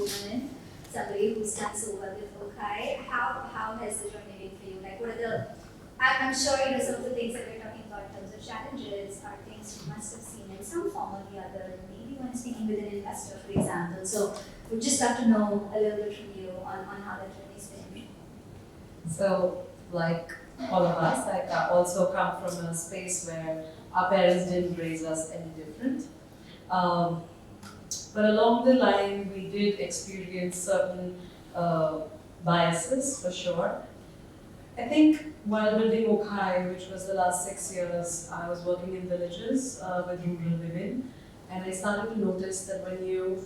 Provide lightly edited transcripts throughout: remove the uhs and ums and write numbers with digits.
woman, somebody who's done Soha before Kai, how has the journey been for you? Like, what are the, I'm sure some of the things that we're talking about in terms of challenges are things you must have seen in some form or the other, maybe when speaking with an investor, for example. So we'd just love to know a little bit from you on how that journey's been. So, like all of us, I also come from a space where our parents didn't raise us any different. But along the line, we did experience certain biases, for sure. I think while building Okai, which was the last 6 years, I was working in villages with rural women, and I started to notice that when you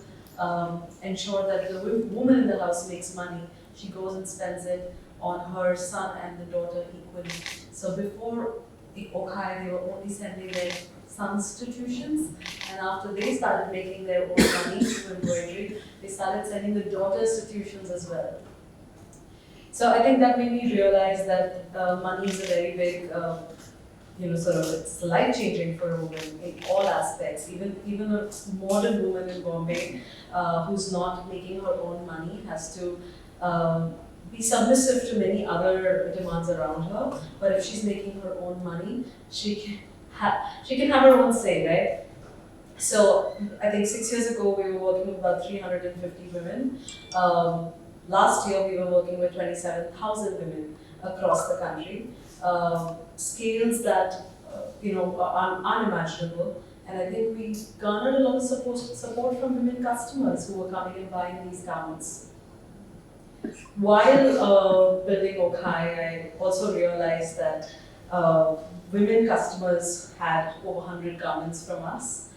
ensure that the woman in the house makes money, she goes and spends it on her son and the daughter equally. So before Okai, they were only sending their sons to tuitions, and after they started making their own money through embroidery, they started sending the daughters to tuitions as well. So I think that made me realize that money is a very big, it's life-changing for a woman in all aspects. Even a modern woman in Bombay who's not making her own money has to be submissive to many other demands around her. But if she's making her own money, she can have her own say, right? So I think 6 years ago we were working with about 350 women. Last year we were working with 27,000 women across the country. Scales that are unimaginable, and I think we garnered a lot of support from women customers who were coming and buying these garments. While building Okai, I also realized that women customers had over 100 garments from us.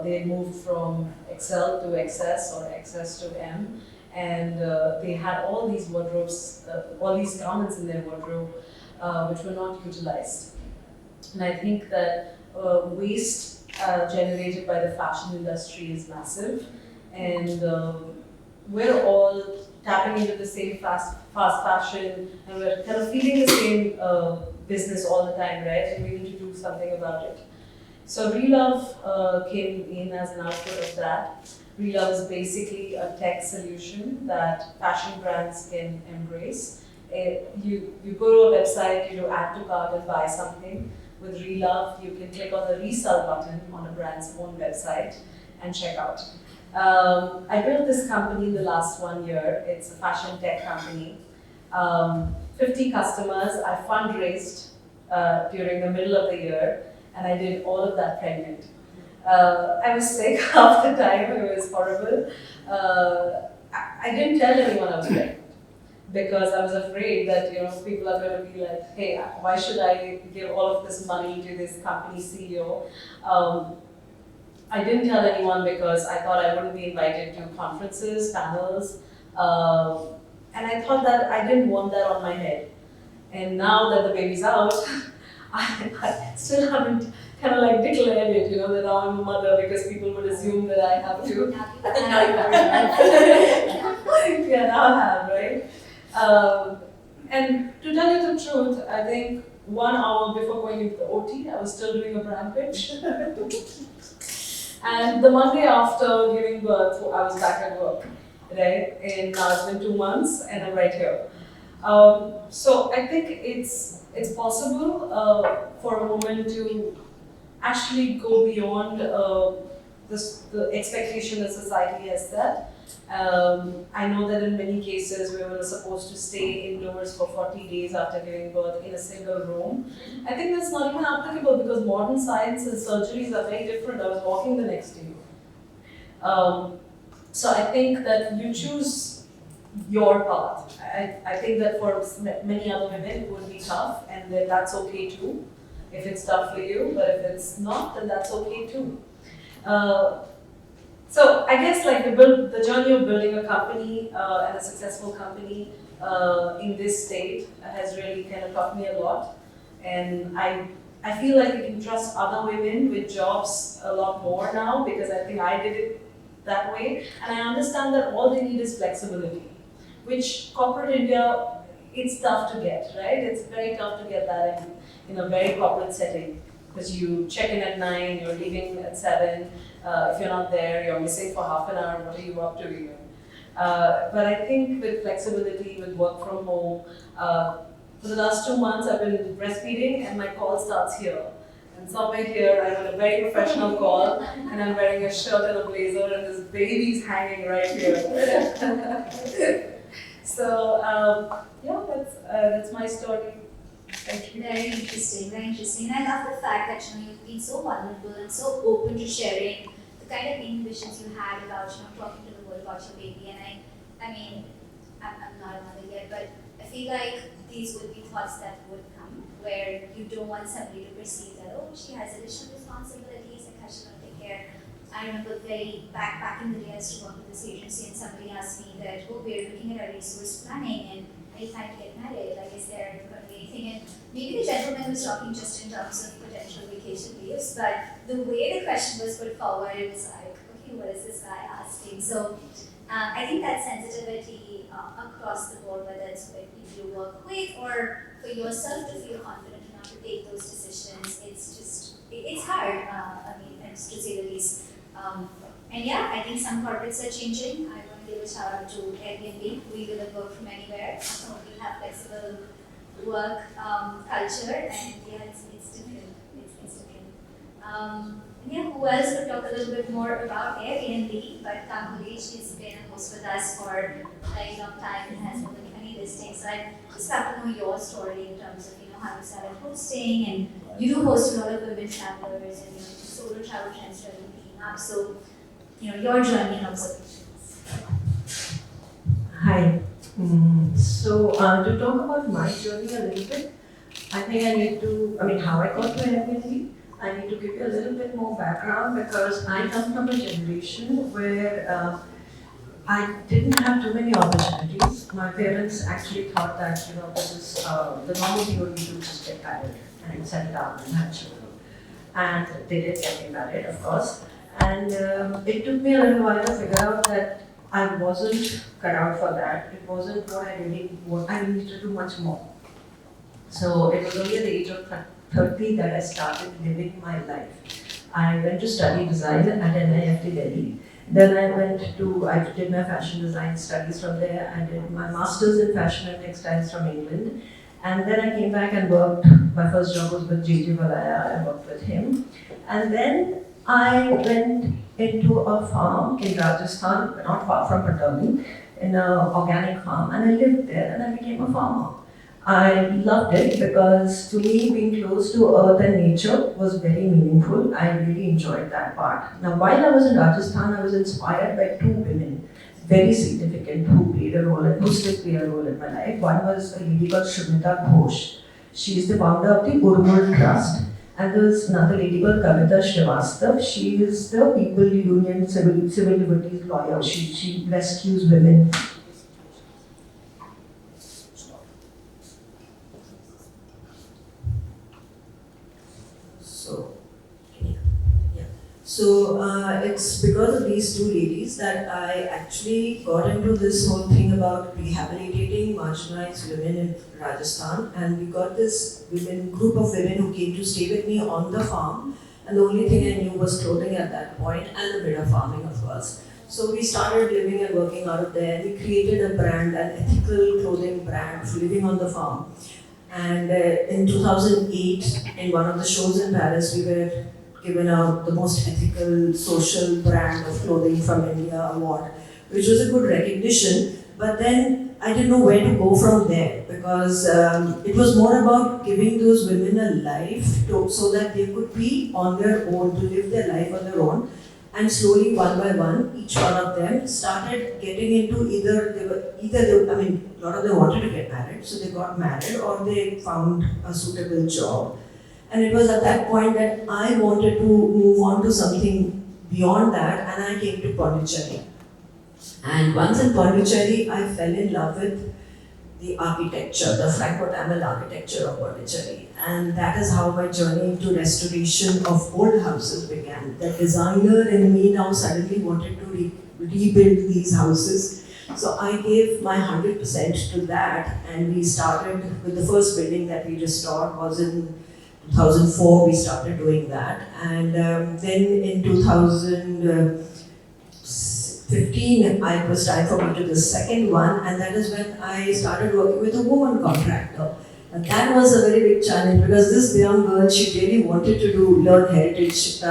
They moved from XL to XS or XS to M, and they had all these wardrobes, all these garments in their wardrobe, which were not utilized. And I think that waste generated by the fashion industry is massive, and we're all tapping into the same fast fashion, and we're kind of feeding the same business all the time, right? And we need to do something about it. So Relove came in as an output of that. Relove is basically a tech solution that fashion brands can embrace. You go to a website, you do add to cart and buy something. With Relove, you can click on the resell button on a brand's own website and check out. I built this company in the last 1 year. It's a fashion tech company. 50 customers. I fundraised during the middle of the year, and I did all of that pregnant. I was sick half the time. It was horrible. I didn't tell anyone I was pregnant because I was afraid that people are going to be like, hey, why should I give all of this money to this company CEO? I didn't tell anyone because I thought I wouldn't be invited to conferences, panels, and I thought that I didn't want that on my head. And now that the baby's out, I still haven't kind of like declared it, that now I'm a mother, because people would assume that I have to. Now you have. Yeah, now I have, right? And to tell you the truth, I think 1 hour before going into the OT, I was still doing a brand pitch. And the Monday after giving birth, I was back at work, right? And now it's been 2 months, and I'm right here. So I think it's possible for a woman to actually go beyond the expectation that society has set. I know that in many cases we were supposed to stay indoors for 40 days after giving birth in a single room. I think that's not even applicable because modern science and surgeries are very different. I was walking the next day. So I think that you choose your path. I think that for many other women it would be tough, and that that's okay too, if it's tough for you, but if it's not, then that's okay too. So I guess like the journey of building a company and a successful company in this state has really kind of taught me a lot, and I feel like you can trust other women with jobs a lot more now because I think I did it that way, and I understand that all they need is flexibility, which corporate India, it's tough to get, right? It's very tough to get that in a very corporate setting because you check in at 9, you're leaving at 7. If you're not there, you're missing for half an hour. What are you up to even? But I think with flexibility, with work from home, for the last 2 months I've been breastfeeding and my call starts here. And somewhere here I'm on a very professional call and I'm wearing a shirt and a blazer and this baby's hanging right here. So yeah, that's my story. Thank you. Very interesting, very interesting. And I love the fact that you've been so vulnerable and so open to sharing the kind of inhibitions you had about talking to the world about your baby. And I mean, I'm not a mother yet, but I feel like these would be thoughts that would come where you don't want somebody to perceive that, oh, she has additional responsibilities, like how she's going to take care. I remember very back in the day I used to work with this agency and somebody asked me that, oh, we're looking at our resource planning and are you planning to get married? Like, is there going to be anything? And maybe the gentleman was talking just in terms of potential vacation leaves, but the way the question was put forward, it was like, okay, what is this guy asking? So I think that sensitivity across the board, whether it's with people you work with or for yourself to feel confident enough to take those decisions, it's hard, I mean, to say the least. And yeah, I think some corporates are changing. I want to give a shout out to Airbnb. We will work from anywhere. We have flexible work culture, and yeah, it's different. It's different. Yeah, who else could talk a little bit more about Airbnb? But Kakoli, she's been a host with us for a very long time and has more than 20 listings. So I just have to know your story in terms of how you started hosting, and you do host a lot of women travelers and solo travel trends really picking up. So your journey and observations. Hi. So to talk about my journey a little bit, I think I need to, how I got to Airbnb, I need to give you a little bit more background because I come from a generation where I didn't have too many opportunities. My parents actually thought that, this is the normal thing would be to just get married and settle down and have children. And they did get me married, of course. And it took me a little while to figure out that I wasn't cut out for that. It wasn't what I really wanted. I needed to do much more. So it was only at the age of 30 that I started living my life. I went to study design at NIFT Delhi. Then I did my fashion design studies from there. I did my master's in fashion and textiles from England. And then I came back and worked. My first job was with JJ Valaya. I worked with him. And then I went into a farm in Rajasthan, not far from Patani, in an organic farm, and I lived there and I became a farmer. I loved it because to me being close to earth and nature was very meaningful. I really enjoyed that part. Now while I was in Rajasthan, I was inspired by two women, very significant, who played a role and who still play a role in my life. One was a lady called Shrimita Ghosh. She is the founder of the Urmul Trust. And there's another lady called Kavita Srivastav. She is the People Union civil liberties lawyer. She rescues women. So it's because of these two ladies that I actually got into this whole thing about rehabilitating marginalized women in Rajasthan, and we got this group of women who came to stay with me on the farm, and the only thing I knew was clothing at that point and a bit of farming, of course. So we started living and working out of there. We created a brand, an ethical clothing brand for living on the farm. And in 2008, in one of the shows in Paris, we were given out the most ethical social brand of clothing from India award, which was a good recognition. But then I didn't know where to go from there because it was more about giving those women a life so that they could be on their own, to live their life on their own. And slowly, one by one, each one of them started getting into a lot of them wanted to get married, so they got married or they found a suitable job. And it was at that point that I wanted to move on to something beyond that, and I came to Pondicherry. And once in Pondicherry, I fell in love with the architecture, the Franco-Tamil architecture of Banerjee. And that is how my journey into restoration of old houses began. The designer in me now suddenly wanted to rebuild these houses. So I gave my 100% to that, and we started with the first building that we restored was in 2004. We started doing that, and then in 2015 15, it was time for me to the second one, and that is when I started working with a woman contractor. And that was a very big challenge because this young girl, she really wanted to learn heritage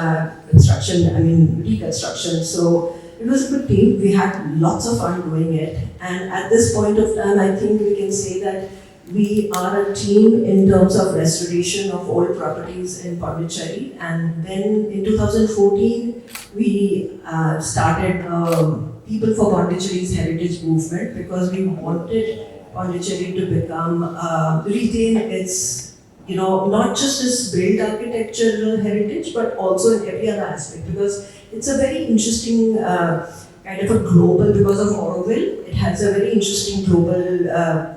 construction, reconstruction. So it was a good team. We had lots of fun doing it. And at this point of time, I think we can say that we are a team in terms of restoration of old properties in Pondicherry. And then in 2014, we started People for Pondicherry's Heritage Movement because we wanted Pondicherry to become, retain its, not just its built architectural heritage, but also in every other aspect because it's a very interesting kind of a global, because of Auroville, it has a very interesting global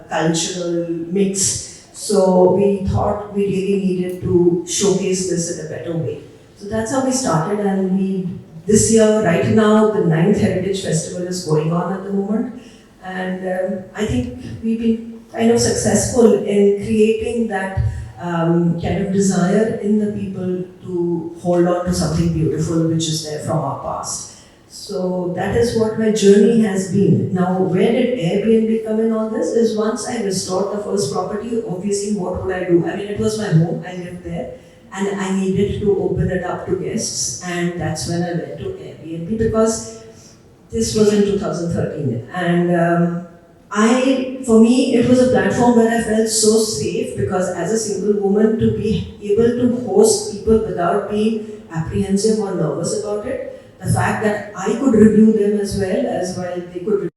cultural mix. So we thought we really needed to showcase this in a better way. So that's how we started, and this year, right now, the 9th Heritage Festival is going on at the moment. And I think we've been kind of successful in creating that kind of desire in the people to hold on to something beautiful which is there from our past. So that is what my journey has been. Now, where did Airbnb come in all this? Is once I restored the first property, obviously what would I do? It was my home, I lived there, and I needed to open it up to guests, and that's when I went to Airbnb because this was in 2013, and for me, it was a platform where I felt so safe because as a single woman, to be able to host people without being apprehensive or nervous about it, the fact that I could review them as well they could